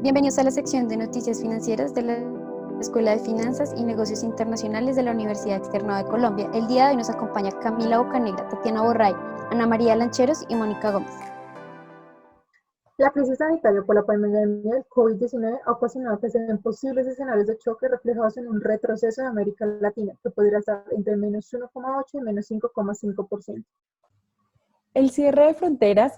Bienvenidos a la sección de noticias financieras de la Escuela de Finanzas y Negocios Internacionales de la Universidad Externada de Colombia. El día de hoy nos acompaña Camila Bocanegra, Tatiana Borray, Ana María Lancheros y Mónica Gómez. La crisis sanitaria por la pandemia del COVID-19 ha ocasionado que se den posibles escenarios de choque reflejados en un retroceso de América Latina, que podría estar entre menos 1,8 y menos 5,5%. El cierre de fronteras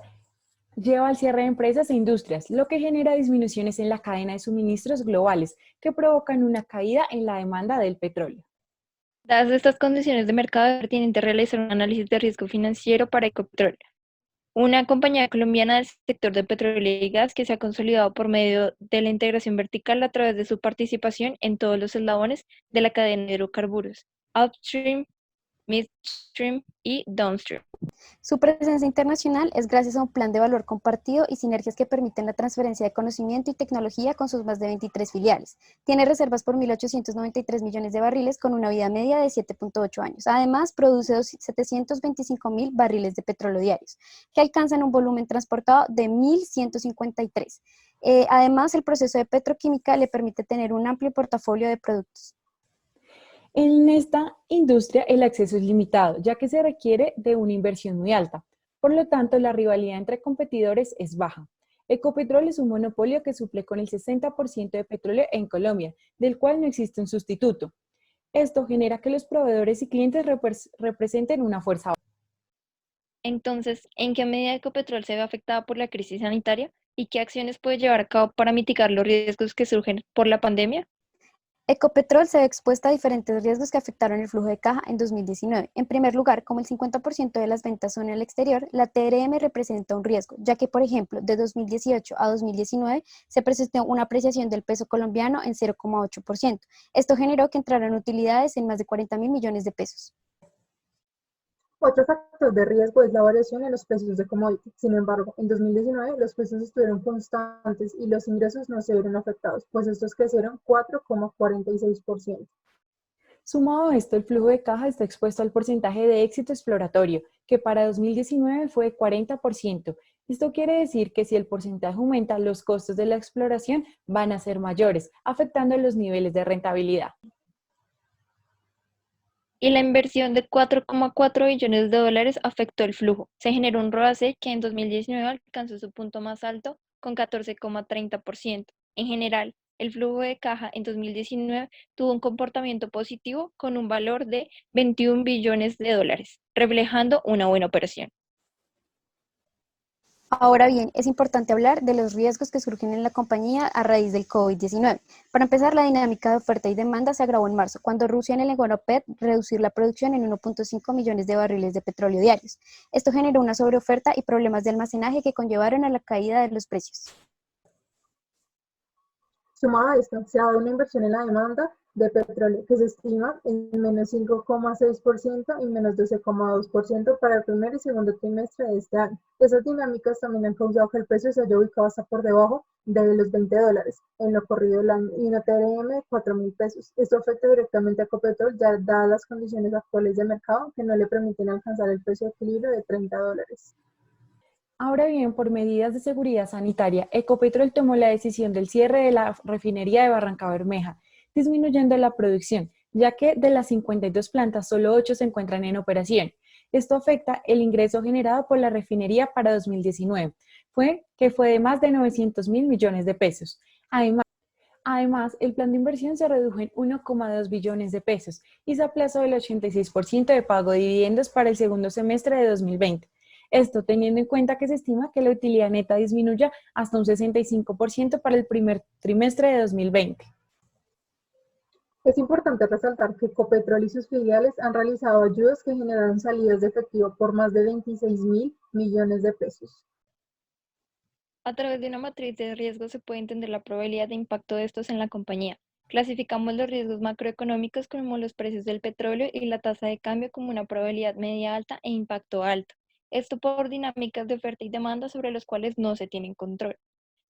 lleva al cierre de empresas e industrias, lo que genera disminuciones en la cadena de suministros globales que provocan una caída en la demanda del petróleo. Dadas estas condiciones de mercado, es pertinente realizar un análisis de riesgo financiero para Ecopetrol, una compañía colombiana del sector de petróleo y gas que se ha consolidado por medio de la integración vertical a través de su participación en todos los eslabones de la cadena de hidrocarburos, upstream, midstream y downstream. Su presencia internacional es gracias a un plan de valor compartido y sinergias que permiten la transferencia de conocimiento y tecnología con sus más de 23 filiales. Tiene reservas por 1.893 millones de barriles con una vida media de 7,8 años. Además, produce 725.000 barriles de petróleo diarios, que alcanzan un volumen transportado de 1.153. Además, el proceso de petroquímica le permite tener un amplio portafolio de productos. En esta industria el acceso es limitado, ya que se requiere de una inversión muy alta. Por lo tanto, la rivalidad entre competidores es baja. Ecopetrol es un monopolio que suple con el 60% de petróleo en Colombia, del cual no existe un sustituto. Esto genera que los proveedores y clientes representen una fuerza. Entonces, ¿en qué medida Ecopetrol se ve afectada por la crisis sanitaria y qué acciones puede llevar a cabo para mitigar los riesgos que surgen por la pandemia? Ecopetrol se ve expuesta a diferentes riesgos que afectaron el flujo de caja en 2019. En primer lugar, como el 50% de las ventas son en el exterior, la TRM representa un riesgo, ya que, por ejemplo, de 2018 a 2019 se presentó una apreciación del peso colombiano en 0,8%. Esto generó que entraran utilidades en más de 40.000 millones de pesos. Otro factor de riesgo es la variación en los precios de commodities. Sin embargo, en 2019 los precios estuvieron constantes y los ingresos no se vieron afectados, pues estos crecieron 4,46%. Sumado a esto, el flujo de caja está expuesto al porcentaje de éxito exploratorio, que para 2019 fue de 40%. Esto quiere decir que si el porcentaje aumenta, los costos de la exploración van a ser mayores, afectando los niveles de rentabilidad. Y la inversión de 4,4 billones de dólares afectó el flujo. Se generó un ROACE que en 2019 alcanzó su punto más alto con 14,30%. En general, el flujo de caja en 2019 tuvo un comportamiento positivo con un valor de 21 billones de dólares, reflejando una buena operación. Ahora bien, es importante hablar de los riesgos que surgen en la compañía a raíz del COVID-19. Para empezar, la dinámica de oferta y demanda se agravó en marzo, cuando Rusia negó a OPEP reducir la producción en 1,5 millones de barriles de petróleo diarios. Esto generó una sobreoferta y problemas de almacenaje que conllevaron a la caída de los precios. Sumado a esto, se ha dado una inversión en la demanda de petróleo que se estima en menos 5,6% y menos 12,2% para el primer y segundo trimestre de este año. Esas dinámicas también han causado que el precio se haya ubicado hasta por debajo de los $20 en lo corrido del año y una TRM de 4.000 pesos. Esto afecta directamente a Ecopetrol, ya dadas las condiciones actuales de mercado que no le permiten alcanzar el precio de equilibrio de $30. Ahora bien, por medidas de seguridad sanitaria, Ecopetrol tomó la decisión del cierre de la refinería de Barrancabermeja, disminuyendo la producción, ya que de las 52 plantas, solo 8 se encuentran en operación. Esto afecta el ingreso generado por la refinería para 2019, que fue de más de 900.000 millones de pesos. Además, el plan de inversión se redujo en 1,2 billones de pesos y se aplazó el 86% de pago de dividendos para el segundo semestre de 2020. Esto teniendo en cuenta que se estima que la utilidad neta disminuya hasta un 65% para el primer trimestre de 2020. Es importante resaltar que Ecopetrol y sus filiales han realizado ayudas que generaron salidas de efectivo por más de 26.000 millones de pesos. A través de una matriz de riesgos se puede entender la probabilidad de impacto de estos en la compañía. Clasificamos los riesgos macroeconómicos como los precios del petróleo y la tasa de cambio como una probabilidad media alta e impacto alto. Esto por dinámicas de oferta y demanda sobre los cuales no se tienen control.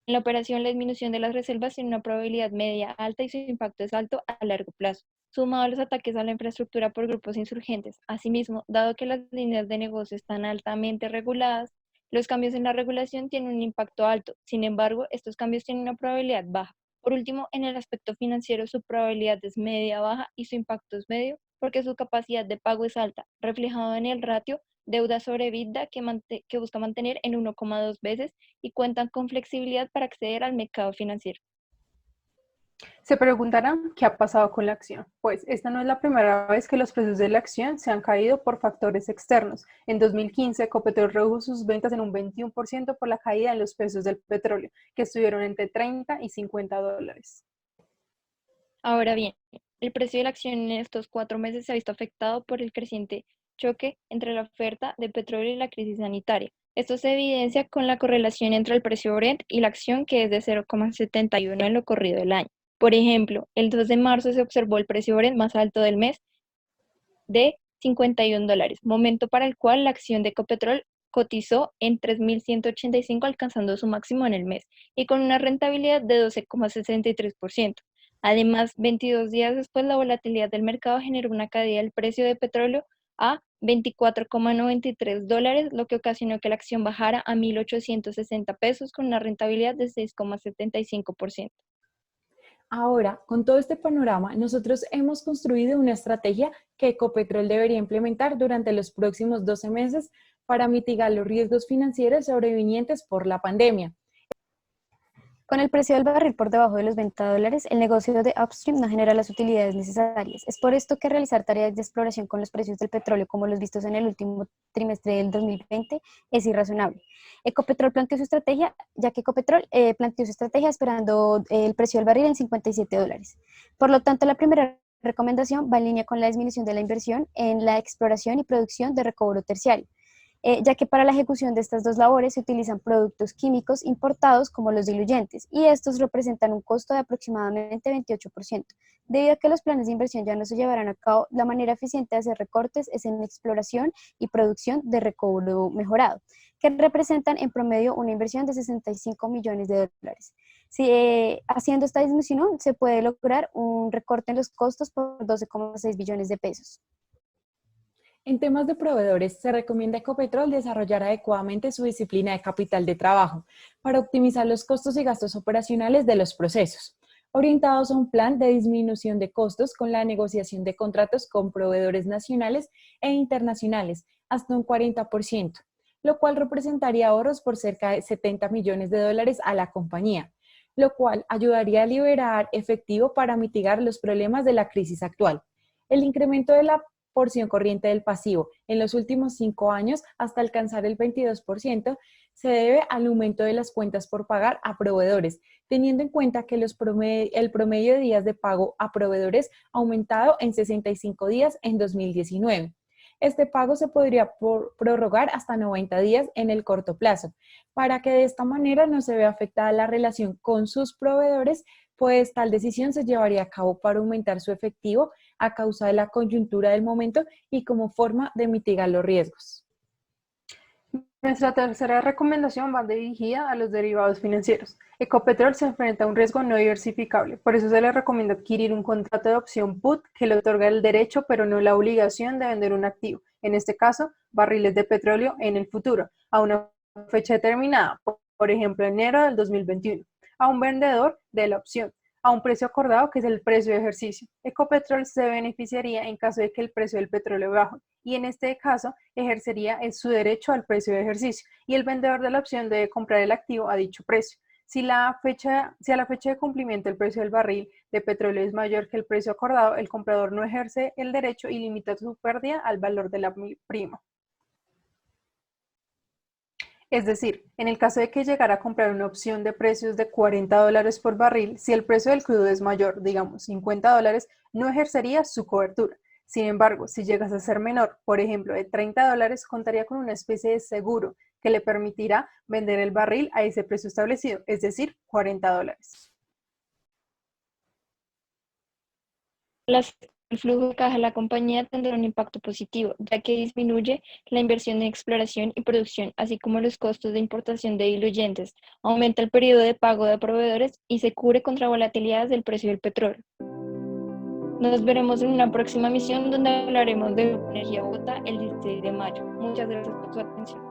En la operación, la disminución de las reservas tiene una probabilidad media alta y su impacto es alto a largo plazo, sumado a los ataques a la infraestructura por grupos insurgentes. Asimismo, dado que las líneas de negocio están altamente reguladas, Los cambios en la regulación tienen un impacto alto, sin embargo, estos cambios tienen una probabilidad baja. Por último, en el aspecto financiero, su probabilidad es media-baja y su impacto es medio porque su capacidad de pago es alta, reflejado en el ratio deuda sobre EBITDA que busca mantener en 1,2 veces y cuentan con flexibilidad para acceder al mercado financiero. Se preguntarán qué ha pasado con la acción. Pues esta no es la primera vez que los precios de la acción se han caído por factores externos. En 2015, Ecopetrol redujo sus ventas en un 21% por la caída en los precios del petróleo, que estuvieron entre 30 y 50 dólares. Ahora bien, el precio de la acción en estos 4 meses se ha visto afectado por el creciente choque entre la oferta de petróleo y la crisis sanitaria. Esto se evidencia con la correlación entre el precio Brent y la acción, que es de 0,71 en lo corrido del año. Por ejemplo, el 2 de marzo se observó el precio Brent más alto del mes de 51 dólares, momento para el cual la acción de Ecopetrol cotizó en 3.185, alcanzando su máximo en el mes, y con una rentabilidad de 12,63%. Además, 22 días después, la volatilidad del mercado generó una caída del precio de petróleo a 24,93 dólares, lo que ocasionó que la acción bajara a 1.860 pesos con una rentabilidad de 6,75%. Ahora, con todo este panorama, nosotros hemos construido una estrategia que Ecopetrol debería implementar durante los próximos 12 meses para mitigar los riesgos financieros sobrevinientes por la pandemia. Con el precio del barril por debajo de los 20 dólares, el negocio de upstream no genera las utilidades necesarias. Es por esto que realizar tareas de exploración con los precios del petróleo, como los vistos en el último trimestre del 2020, es irrazonable. Ecopetrol planteó su estrategia, ya que Ecopetrol planteó su estrategia esperando el precio del barril en 57 dólares. Por lo tanto, la primera recomendación va en línea con la disminución de la inversión en la exploración y producción de recobro terciario, ya que para la ejecución de estas dos labores se utilizan productos químicos importados como los diluyentes, y estos representan un costo de aproximadamente 28%. Debido a que los planes de inversión ya no se llevarán a cabo, la manera eficiente de hacer recortes es en exploración y producción de recobro mejorado, que representan en promedio una inversión de 65 millones de dólares. Haciendo esta disminución, se puede lograr un recorte en los costos por 12,6 billones de pesos. En temas de proveedores, se recomienda a Ecopetrol desarrollar adecuadamente su disciplina de capital de trabajo para optimizar los costos y gastos operacionales de los procesos, orientados a un plan de disminución de costos con la negociación de contratos con proveedores nacionales e internacionales hasta un 40%, lo cual representaría ahorros por cerca de 70 millones de dólares a la compañía, lo cual ayudaría a liberar efectivo para mitigar los problemas de la crisis actual. El incremento de la porción corriente del pasivo en los últimos 5 años hasta alcanzar el 22% se debe al aumento de las cuentas por pagar a proveedores, teniendo en cuenta que el promedio de días de pago a proveedores ha aumentado en 65 días en 2019. Este pago se podría prorrogar hasta 90 días en el corto plazo, para que de esta manera no se vea afectada la relación con sus proveedores, pues tal decisión se llevaría a cabo para aumentar su efectivo a causa de la coyuntura del momento y como forma de mitigar los riesgos. Nuestra tercera recomendación va dirigida a los derivados financieros. Ecopetrol se enfrenta a un riesgo no diversificable, por eso se le recomienda adquirir un contrato de opción put que le otorga el derecho pero no la obligación de vender un activo, en este caso barriles de petróleo en el futuro, a una fecha determinada, por ejemplo enero del 2021, a un vendedor de la opción, a un precio acordado que es el precio de ejercicio. Ecopetrol se beneficiaría en caso de que el precio del petróleo baje y en este caso ejercería su derecho al precio de ejercicio y el vendedor de la opción debe comprar el activo a dicho precio. Si a la fecha de cumplimiento el precio del barril de petróleo es mayor que el precio acordado, el comprador no ejerce el derecho y limita su pérdida al valor de la prima. Es decir, en el caso de que llegara a comprar una opción de precios de 40 dólares por barril, si el precio del crudo es mayor, digamos 50 dólares, no ejercería su cobertura. Sin embargo, si llegas a ser menor, por ejemplo de 30 dólares, contaría con una especie de seguro que le permitirá vender el barril a ese precio establecido, es decir, 40 dólares. El flujo de caja de la compañía tendrá un impacto positivo, ya que disminuye la inversión en exploración y producción, así como los costos de importación de diluyentes, aumenta el periodo de pago de proveedores y se cubre contra volatilidades del precio del petróleo. Nos veremos en una próxima misión donde hablaremos de Grupo Energía Bogotá el 16 de mayo. Muchas gracias por su atención.